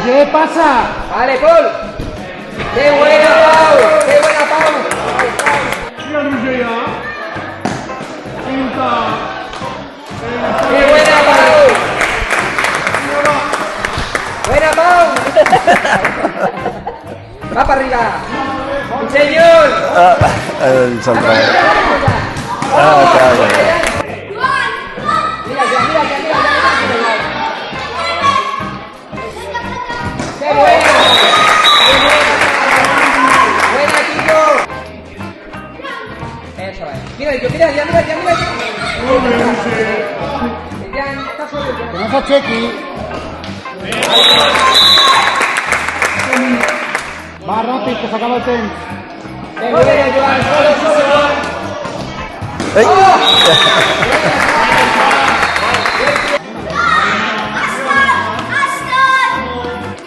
¿Qué pasa? Vale, Paul. ¡Qué buena, Pau! ¡Qué buena, Pau! Mira Roger ya. Quinta. ¡Qué buena, Pau! ¡Buena, Pau! ¡Va para arriba! ¡Sí, señor! El Santra. Claro. Mira. ¡Qué buena! ¡Buena, Kiko! Eso es. Mira, ya. Ya está solo. Que no se achequi. Va rápido, que se acaba el temps. ¡Qué buena, Joan! ¡Solo! ¡Ey!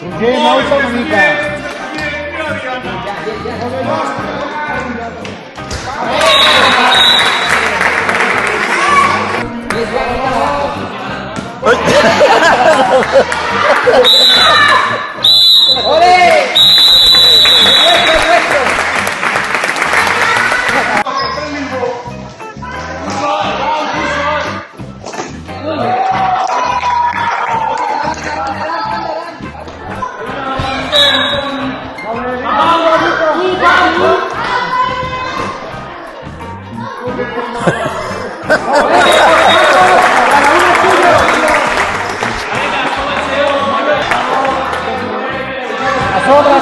Roger, no usa una mica. ¡Ole! ¡Nuestro!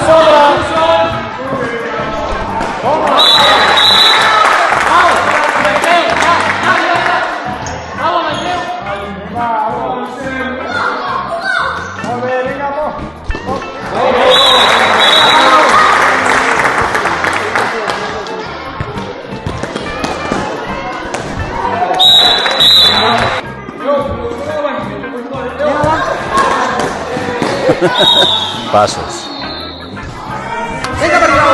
Sobra. Pasos. ¡Venga, para arriba!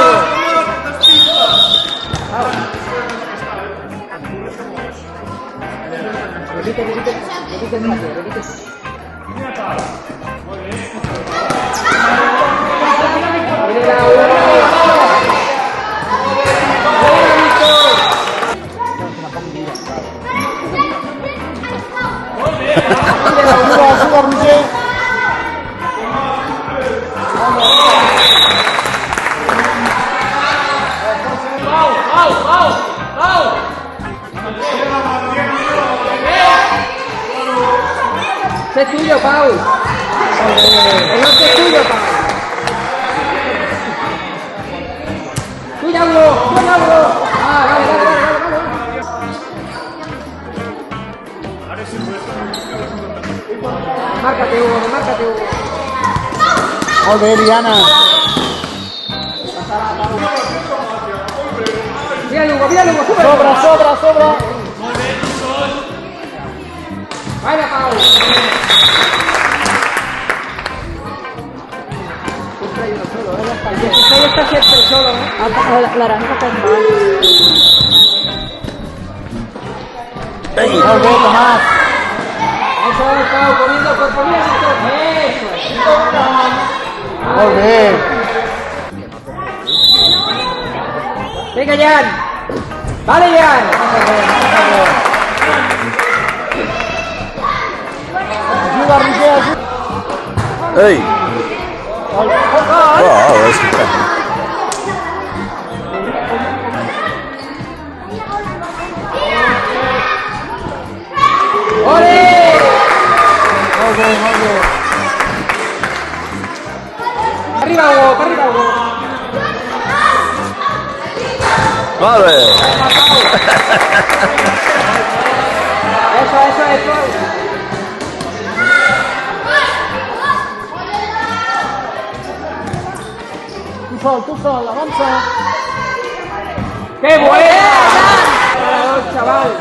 Suba, Roger. ¡Es tuyo, Pau! ¡El norte es tuyo, Pau! ¡Tuya, Hugo! ¡Ah, vale! Márcate, Hugo! Molt bé, Diana. Mira, Hugo, sube. Sobra. Vaya, Pau. Ahí está siempre solo, ¿no? La naranja con mal. Molt bé, Tomàs. Eso es, Pau, poniendo cuerpo bien. Eso es. Molt bé. Venga, Jan. Vale, Jan. Ajuda, Roger, ajuda. ¡Ey! ¡Wow! Es que... ¡Ole! Molt bé. Arriba, Hugo. ¡Vale! Eso. Tu sol, avança. ¡Qué buena! ¡Ganador, chaval!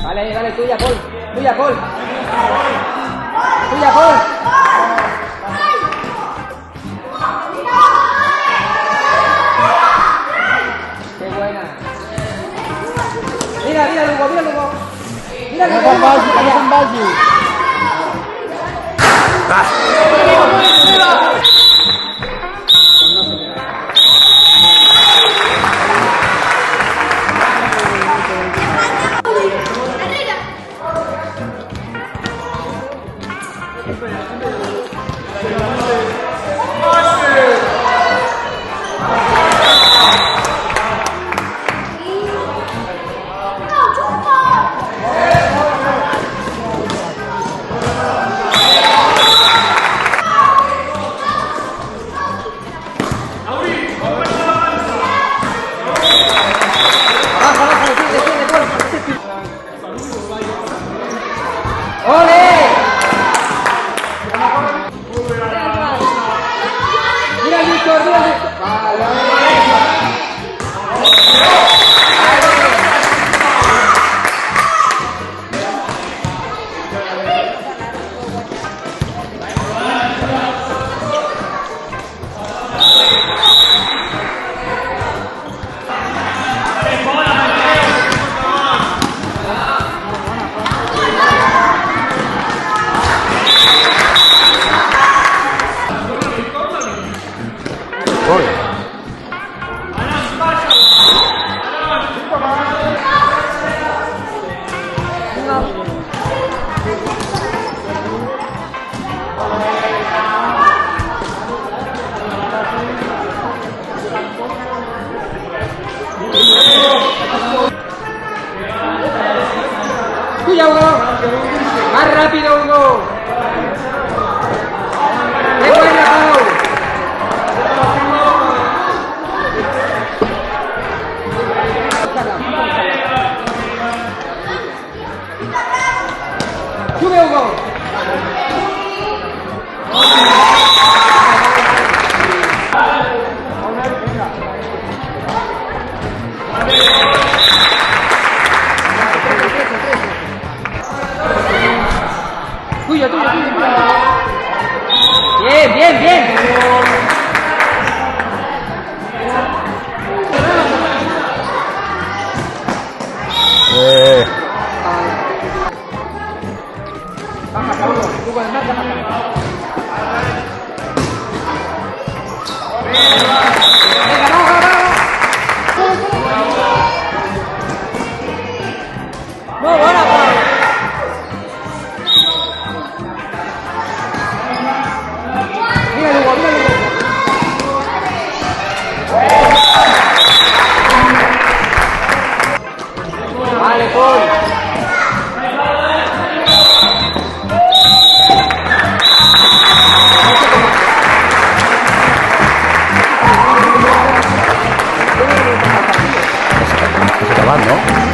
Vale, tuya, Paul. mira Lugo. Mira Vamos Lugo. con Basi, vamos con Basi. ¡Ole! Mira Víctor, mira Víctor. Uy. Tuya, Hugo. Más rápido, Hugo. ¡Qué buena, Pau! ¡Sube, Hugo! Tuyo, tuyo, tuyo. Bien, bien, bien. Eh. Baja, Hugo. Hugo, el más, baja. Venga, baja, baja. Muy buena, Pau. Mira, Hugo, mira, Hugo. Vale, Paul. Se acaban, ¿no?